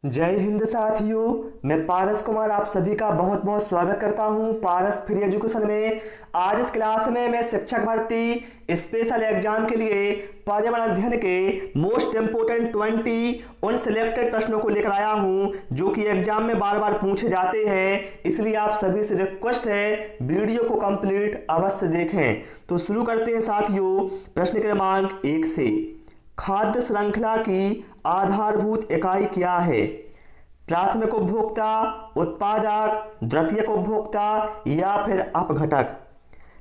जय हिंद साथियों। मैं पारस कुमार आप सभी का बहुत बहुत स्वागत करता हूं पारस फ्री एजुकेशन में। आज इस क्लास में मैं शिक्षक भर्ती स्पेशल एग्जाम के लिए पर्यावरण अध्ययन के मोस्ट इंपोर्टेंट 20 उन सिलेक्टेड प्रश्नों को लेकर आया हूं जो कि एग्जाम में बार बार पूछे जाते हैं। इसलिए आप सभी से रिक्वेस्ट है वीडियो को कंप्लीट अवश्य देखें। तो शुरू करते हैं साथियों प्रश्न क्रमांक 1 से। खाद्य श्रृंखला की आधारभूत इकाई क्या है? प्राथमिक उपभोक्ता, उत्पादक, द्वितीयक उपभोक्ता या फिर अपघटक।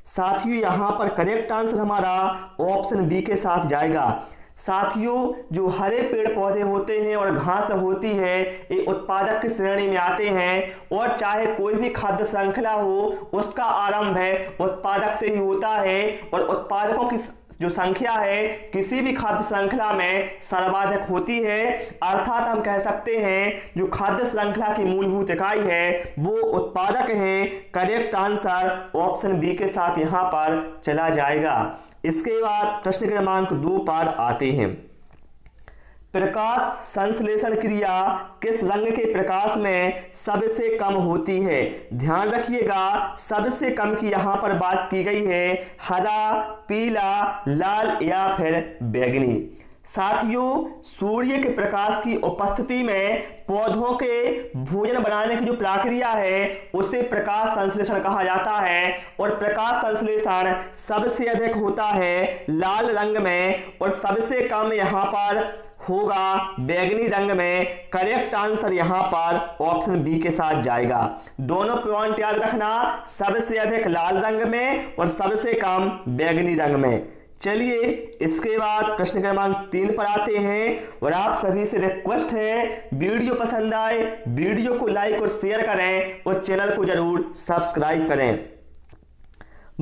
साथियों यहाँ पर करेक्ट आंसर हमारा ऑप्शन बी के साथ जाएगा। साथियों जो हरे पेड़ पौधे होते हैं और घास होती है ये उत्पादक की श्रेणी में आते हैं और चाहे कोई भी खाद्य श्रृंखला हो उसका आरंभ है उत्पादक से ही होता है और उत्पादकों की जो संख्या है किसी भी खाद्य श्रृंखला में सर्वाधिक होती है। अर्थात हम कह सकते हैं जो खाद्य श्रृंखला की मूलभूत इकाई है वो उत्पादक है। करेक्ट आंसर ऑप्शन बी के साथ यहाँ पर चला जाएगा। इसके बाद प्रश्न क्रमांक 2 पर आते हैं। प्रकाश संश्लेषण क्रिया किस रंग के प्रकाश में सबसे कम होती है? ध्यान रखिएगा सबसे कम की यहाँ पर बात की गई है हरा, पीला, लाल या फिर बैंगनी। साथियों सूर्य के प्रकाश की उपस्थिति में पौधों के भोजन बनाने की जो प्रक्रिया है उसे प्रकाश संश्लेषण कहा जाता है और प्रकाश संश्लेषण सबसे अधिक होता है लाल रंग में और सबसे कम यहाँ पर होगा बैंगनी रंग में। करेक्ट आंसर यहाँ पर ऑप्शन बी के साथ जाएगा। दोनों पॉइंट याद रखना, सबसे अधिक लाल रंग में और सबसे कम बैंगनी रंग में। चलिए इसके बाद प्रश्न क्रमांक 3 पर आते हैं और आप सभी से रिक्वेस्ट है वीडियो पसंद आए वीडियो को लाइक और शेयर करें और चैनल को जरूर सब्सक्राइब करें।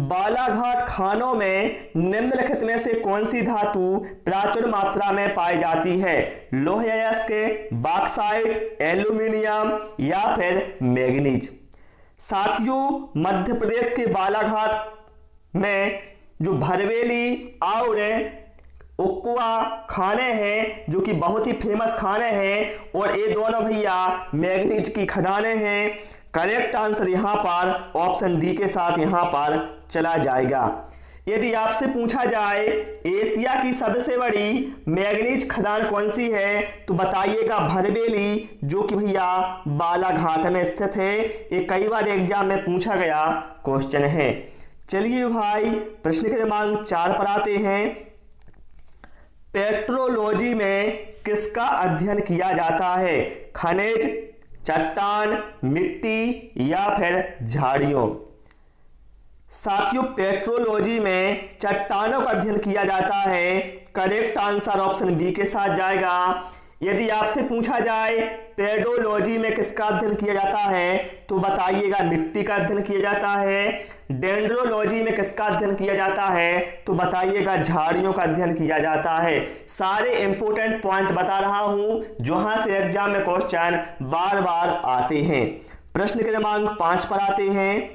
बालाघाट खानों में निम्नलिखित में से कौन सी धातु प्रचुर मात्रा में पाई जाती है? लोहे अयस्क, बॉक्साइट, एल्यूमिनियम या फिर मैंगनीज। साथियों मध्य प्रदेश के बालाघाट में जो भरवेली और उक्वा खाने हैं जो कि बहुत ही फेमस खाने हैं और ये दोनों भैया मैंगनीज की खदानें हैं। करेक्ट आंसर यहाँ पर ऑप्शन डी के साथ यहाँ पर चला जाएगा। यदि आपसे पूछा जाए एशिया की सबसे बड़ी मैंगनीज खदान कौन सी है तो बताइएगा भरवेली जो कि भैया बालाघाट में स्थित है। ये कई बार एग्जाम में पूछा गया क्वेश्चन है। चलिए भाई प्रश्न क्रमांक 4 पर आते हैं। पेट्रोलॉजी में किसका अध्ययन किया जाता है? खनिज, चट्टान, मिट्टी या फिर झाड़ियों। साथियों पेट्रोलॉजी में चट्टानों का अध्ययन किया जाता है। करेक्ट आंसर ऑप्शन बी के साथ जाएगा। यदि आपसे पूछा जाए पेडोलॉजी में किसका अध्ययन किया जाता है तो बताइएगा मिट्टी का अध्ययन किया जाता है। डेंड्रोलॉजी में किसका अध्ययन किया जाता है तो बताइएगा झाड़ियों का अध्ययन किया जाता है। सारे इंपॉर्टेंट पॉइंट बता रहा हूं जहां से एग्जाम में क्वेश्चन बार बार आते हैं। प्रश्न क्रमांक 5 पर आते हैं।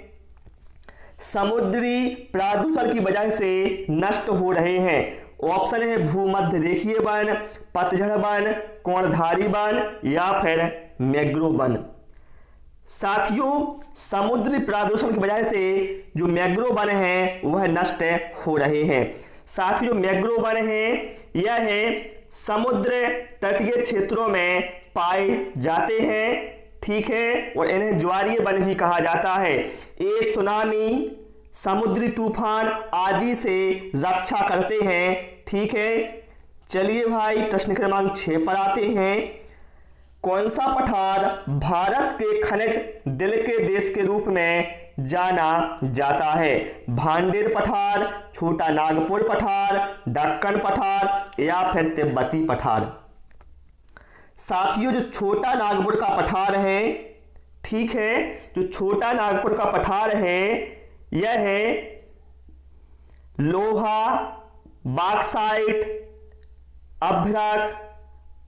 समुद्री प्रदूषण की वजह से नष्ट हो रहे हैं। ऑप्शन है भूमध्य रेखीय वन, पतझड़ वन, कोणधारी वन या फिर मैंग्रोव वन। साथियों समुद्री प्रदूषण की वजह से जो मैंग्रोव वन है वह नष्ट हो रहे हैं। साथियों मैंग्रोव वन है यह है समुद्र तटीय क्षेत्रों में पाए जाते हैं, ठीक है, और इन्हें ज्वारीय वन भी कहा जाता है। ये सुनामी, समुद्री तूफान आदि से रक्षा करते हैं, ठीक है। चलिए भाई प्रश्न क्रमांक 6 पर आते हैं। कौन सा पठार भारत के खनिज दिल के देश के रूप में जाना जाता है? भांडेर पठार, छोटा नागपुर पठार, दक्कन पठार या फिर तिब्बती पठार। साथियों जो छोटा नागपुर का पठार है, ठीक है, जो छोटा नागपुर का पठार है यह है लोहा, बॉक्साइट, अभ्रक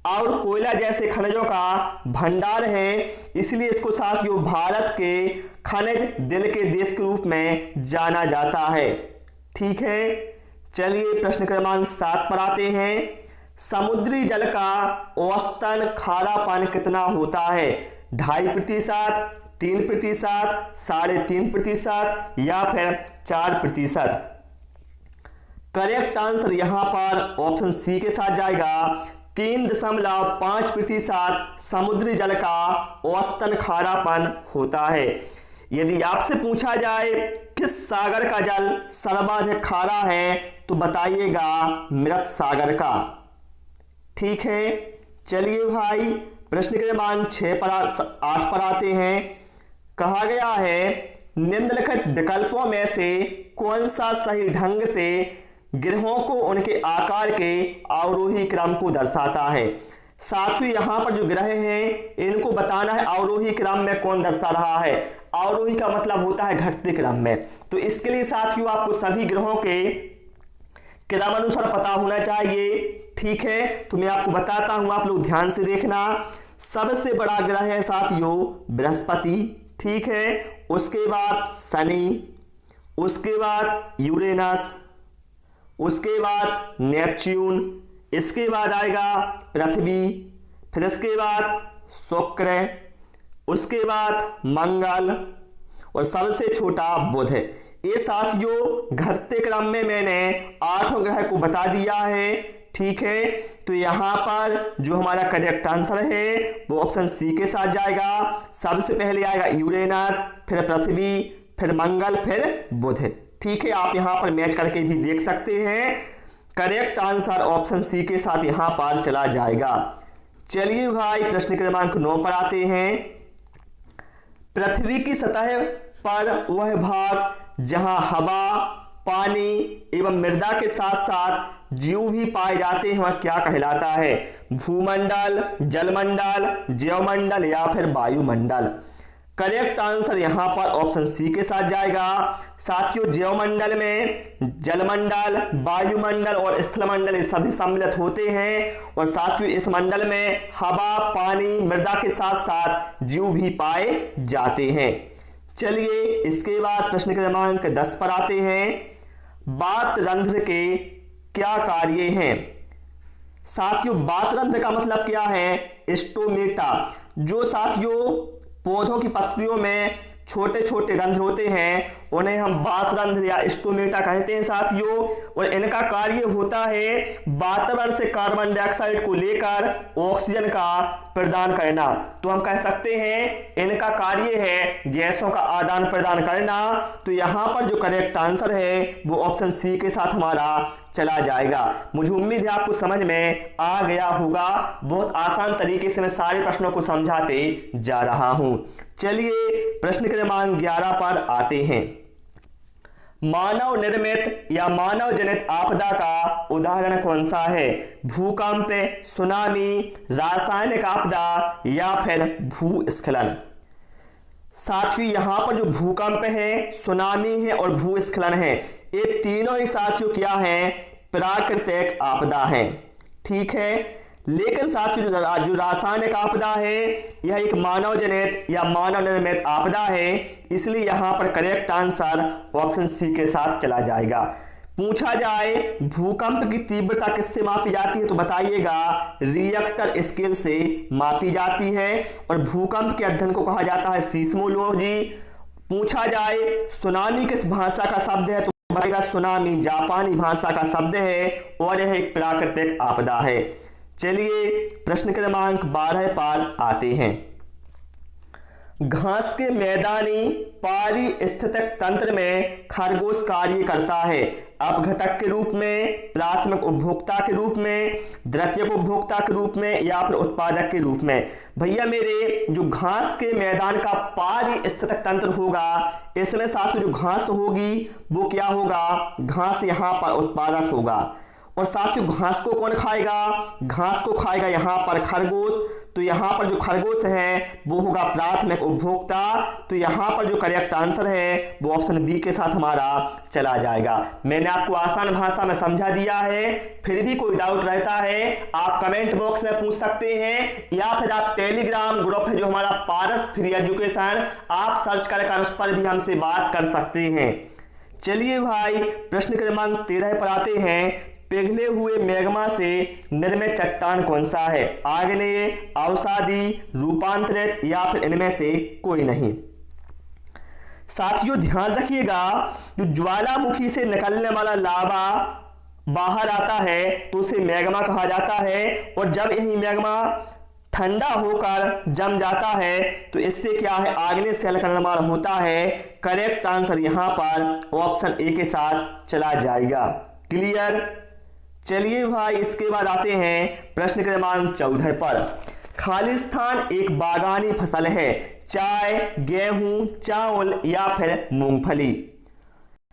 और कोयला जैसे खनिजों का भंडार है। इसलिए इसको साथियों भारत के खनिज दिल के देश के रूप में जाना जाता है, ठीक है। चलिए प्रश्न क्रमांक 7 पर आते हैं। समुद्री जल का औसतन खारापन कितना होता है? 2.5%, 3%, 3.5% या फिर 4%? करेक्ट आंसर यहां पर ऑप्शन सी के साथ जाएगा। 3.5% समुद्री जल का औसतन खारापन होता है। यदि आपसे पूछा जाए किस सागर का जल सर्वाधिक खारा है तो बताइएगा मृत सागर का। ठीक है, चलिए भाई प्रश्न क्रमांक 8 पर आते हैं। कहा गया है निम्नलिखित विकल्पों में से कौन सा सही ढंग से ग्रहों को उनके आकार के अवरोही क्रम को दर्शाता है। साथियों यहां पर जो ग्रह हैं इनको बताना है अवरोही क्रम में कौन दर्शा रहा है। अवरोही का मतलब होता है घटते क्रम में। तो इसके लिए साथियों आपको सभी ग्रहों के क्रमानुसार पता होना चाहिए। ठीक है, तो मैं आपको बताता हूं, आप लोग ध्यान से देखना। सबसे बड़ा ग्रह है साथियों बृहस्पति। ठीक है, उसके बाद शनि, उसके बाद यूरेनस, उसके बाद नेपच्यून, इसके बाद आएगा पृथ्वी, फिर इसके बाद शुक्र, उसके बाद मंगल और सबसे छोटा बुध है। ये साथियों घटते क्रम में मैंने 8 ग्रह को बता दिया है। ठीक है, तो यहां पर जो हमारा करेक्ट आंसर है वो ऑप्शन सी के साथ जाएगा। सबसे पहले आएगा यूरेनस, फिर पृथ्वी, फिर मंगल, फिर बुध। ठीक है, आप यहां पर मैच करके भी देख सकते हैं। करेक्ट आंसर ऑप्शन सी के साथ यहां पर चला जाएगा। चलिए भाई प्रश्न क्रमांक 9 पर आते हैं। पृथ्वी की सतह पर वह भाग जहां हवा, पानी एवं मृदा के साथ साथ जीव भी पाए जाते हैं वह क्या कहलाता है? भूमंडल, जलमंडल, जैवमंडल या फिर वायुमंडल? करेक्ट आंसर यहां पर ऑप्शन सी के साथ जाएगा। साथियों जैवमंडल में जलमंडल, वायुमंडल और स्थलमंडल ये सभी सम्मिलित होते हैं और साथियों इस मंडल में हवा, पानी, मृदा के साथ साथ जीव भी पाए जाते हैं। चलिए इसके बाद प्रश्न क्रमांक 10 पर आते हैं। बात रंध्र के क्या कार्य हैं? साथियों बात रंध्र का मतलब क्या है? स्टोमेटा। जो साथियों पौधों की पत्तियों में छोटे छोटे रंध्र होते हैं उन्हें हम बात रंध्र या स्टोमेटा कहते हैं साथियों। और इनका कार्य होता है वातावरण से कार्बन डाइऑक्साइड को लेकर ऑक्सीजन का प्रदान करना। तो हम कह सकते हैं इनका कार्य है गैसों का आदान प्रदान करना। तो यहां पर जो करेक्ट आंसर है वो ऑप्शन सी के साथ हमारा चला जाएगा। मुझे उम्मीद है आपको समझ में आ गया होगा। बहुत आसान तरीके से मैं सारे प्रश्नों को समझाते जा रहा हूं। चलिए प्रश्न क्रमांक 11 पर आते हैं। मानव निर्मित या मानव जनित आपदा का उदाहरण कौन सा है? भूकंप, सुनामी, रासायनिक आपदा या फिर भूस्खलन? साथियों यहां पर जो भूकंप है, सुनामी है और भूस्खलन है ये तीनों ही साथियों क्या हैं? प्राकृतिक आपदा है। ठीक है, लेकिन साथियों जो रासायनिक आपदा है यह एक मानव जनित या मानव निर्मित आपदा है। इसलिए यहां पर करेक्ट आंसर ऑप्शन सी के साथ चला जाएगा। पूछा जाए भूकंप की तीव्रता किससे मापी जाती है तो बताइएगा रिएक्टर स्केल से मापी जाती है और भूकंप के अध्ययन को कहा जाता है सीस्मोलॉजी। पूछा जाए सुनामी किस भाषा का शब्द है तो बताइएगा सुनामी जापानी भाषा का शब्द है और यह एक प्राकृतिक आपदा है। चलिए प्रश्न क्रमांक 12 पर आते हैं। घास के मैदानी पारिस्थितिक तंत्र में खरगोश कार्य करता है अपघटक के रूप में, प्राथमिक उपभोक्ता के रूप में, द्वितीयक उपभोक्ता के रूप में या फिर उत्पादक के रूप में? भैया मेरे जो घास के मैदान का पारिस्थितिक तंत्र होगा इसमें साथ में जो घास होगी वो क्या होगा? घास यहाँ पर उत्पादक होगा। और साथियों घास को कौन खाएगा? घास को खाएगा यहाँ पर खरगोश। तो यहाँ पर जो खरगोश है वो होगा प्राथमिक उपभोक्ता। तो यहाँ पर जो करेक्ट आंसर है वो ऑप्शन बी के साथ हमारा चला जाएगा। मैंने आपको आसान भाषा में समझा दिया है। फिर भी कोई डाउट रहता है आप कमेंट बॉक्स में पूछ सकते हैं या फिर आप टेलीग्राम ग्रुप है जो हमारा पारस फ्री एजुकेशन आप सर्च कर उस पर भी हमसे बात कर सकते हैं। चलिए भाई प्रश्न क्रमांक 13 पर आते हैं। पिघले हुए मैग्मा से निर्मित चट्टान कौन सा है? आग्नेय, अवसादी, रूपांतरित या फिर इनमें से कोई नहीं। साथियों ध्यान रखिएगा, जो ज्वालामुखी से निकलने वाला लावा बाहर आता है तो उसे मैग्मा कहा जाता है, और जब यही मैग्मा ठंडा होकर जम जाता है तो इससे क्या है, आग्नेय शैल का निर्माण होता है। करेक्ट आंसर यहां पर ऑप्शन ए के साथ चला जाएगा। क्लियर? चलिए भाई, इसके बाद आते हैं प्रश्न क्रमांक 14 पर। खालिस्तान एक बागानी फसल है, चाय, गेहूं, चावल या फिर मूंगफली।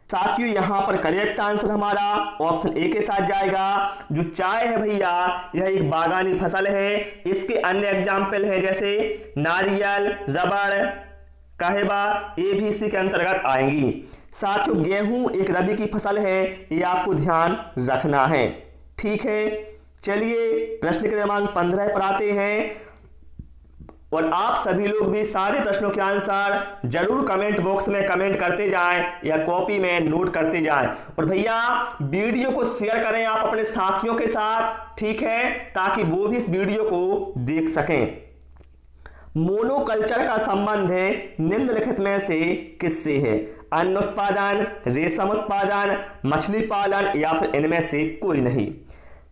साथियों यहां पर करेक्ट आंसर हमारा ऑप्शन ए के साथ जाएगा। जो चाय है भैया, यह एक बागानी फसल है। इसके अन्य एग्जाम्पल है जैसे नारियल, रबड़, कहवा, ये भी इसी के अंतर्गत आएंगी। साथियों गेहूं एक रबी की फसल है, ये आपको ध्यान रखना है। ठीक है, चलिए प्रश्न क्रमांक 15 पर आते हैं, और आप सभी लोग भी सारे प्रश्नों के आंसर जरूर कमेंट बॉक्स में कमेंट करते जाएं या कॉपी में नोट करते जाएं। और भैया वीडियो को शेयर करें आप अपने साथियों के साथ, ठीक है, ताकि वो भी इस वीडियो को देख सकें। मोनोकल्चर का संबंध है निम्नलिखित में से किससे है? अन्न उत्पादन, रेशम उत्पादन, मछली पालन या फिर इनमें से कोई नहीं।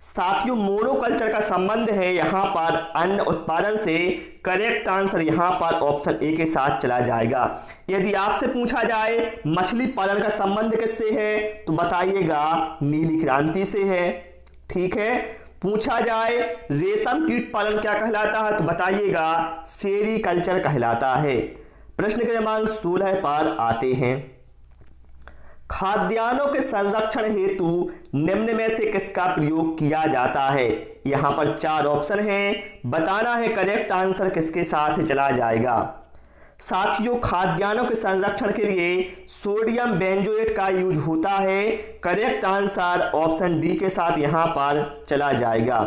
साथियों मोनोकल्चर का संबंध है यहां पर अन्न उत्पादन से। करेक्ट आंसर यहां पर ऑप्शन ए के साथ चला जाएगा। यदि आपसे पूछा जाए मछली पालन का संबंध किससे है तो बताइएगा नीली क्रांति से है। ठीक है, पूछा जाए रेशम कीट पालन क्या कहलाता है तो बताइएगा सेरीकल्चर कहलाता है। प्रश्न क्रमांक 16 पर आते हैं। खाद्यान्नों के संरक्षण हेतु निम्न में से किसका प्रयोग किया जाता है? यहां पर 4 ऑप्शन हैं, बताना है करेक्ट आंसर किसके साथ चला जाएगा। साथियों खाद्यान्नों के संरक्षण के लिए सोडियम बेंजोएट का यूज होता है। करेक्ट आंसर ऑप्शन डी के साथ यहां पर चला जाएगा।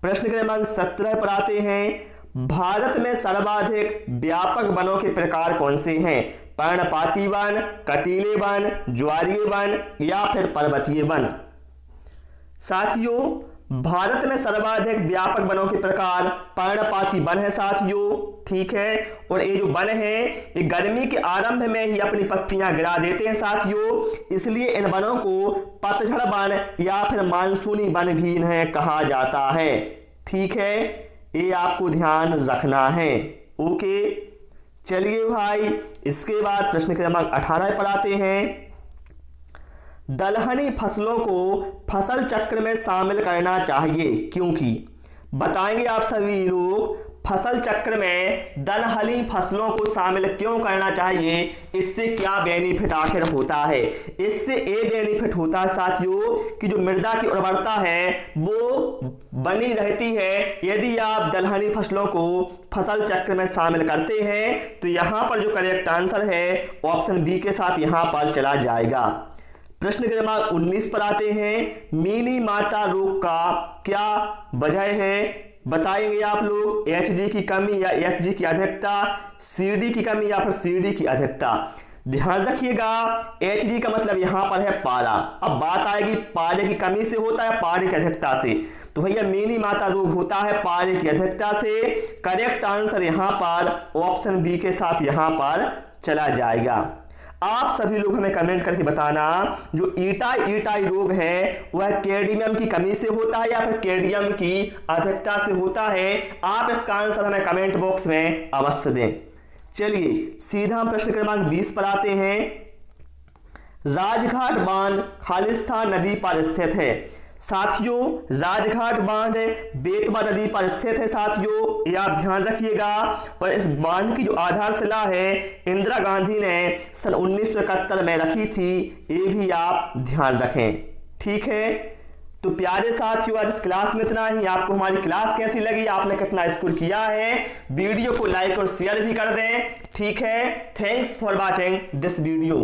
प्रश्न क्रमांक 17 पर आते हैं। भारत में सर्वाधिक व्यापक वनों के प्रकार कौन से हैं? पर्णपाती वन, कटीले वन, ज्वारीय वन या फिर पर्वतीय वन। साथियों भारत में सर्वाधिक व्यापक वनों के प्रकार पर्णपाती वन है साथियों। ठीक है, और ये जो वन है ये गर्मी के आरंभ में ही अपनी पत्तियां गिरा देते हैं साथियों, इसलिए इन वनों को पतझड़ वन या फिर मानसूनी वन भी इन्हें कहा जाता है। ठीक है, ये आपको ध्यान रखना है। ओके, चलिए भाई इसके बाद प्रश्न क्रमांक 18 पर आते हैं। दलहनी फसलों को फसल चक्र में शामिल करना चाहिए क्योंकि, बताएंगे आप सभी लोग फसल चक्र में दलहनी फसलों को शामिल क्यों करना चाहिए, इससे क्या बेनिफिट आखिर होता है। इससे ये बेनिफिट होता है साथियों कि जो मृदा की उर्वरता है वो बनी रहती है यदि आप दलहनी फसलों को फसल चक्र में शामिल करते हैं। तो यहां पर जो करेक्ट आंसर है ऑप्शन बी के साथ यहां पर चला जाएगा। प्रश्न क्रमांक 19 पर आते हैं। मीनी माटा रोग का क्या वजह है? बताएंगे आप लोग Hg की कमी या Hg की अधिकता, Cd की कमी या फिर Cd की अधिकता। ध्यान रखिएगा Hg का मतलब यहां पर है पारा। अब बात आएगी पारे की कमी से होता है पारे की अधिकता से, तो भैया मीनी माता रोग होता है पारे की अधिकता से। करेक्ट आंसर यहां पर ऑप्शन बी के साथ यहां पर चला जाएगा। आप सभी लोग हमें कमेंट करके बताना जो ईटाई रोग है वह कैडमियम की कमी से होता है या फिर कैडमियम की अधिकता से होता है। आप इसका आंसर हमें कमेंट बॉक्स में अवश्य दें। चलिए सीधा हम प्रश्न क्रमांक 20 पर आते हैं। राजघाट बांध खालिस्तान नदी पर स्थित है। साथियों राजघाट बांध बेतवा नदी पर स्थित है साथियों, ये आप ध्यान रखिएगा। और इस बांध की जो आधारशिला है इंदिरा गांधी ने सन 1971 में रखी थी, ये भी आप ध्यान रखें। ठीक है, तो प्यारे साथियों आज इस क्लास में इतना ही। आपको हमारी क्लास कैसी लगी, आपने कितना स्कोर किया है, वीडियो को लाइक और शेयर भी कर दें। ठीक है, thanks for watching this video.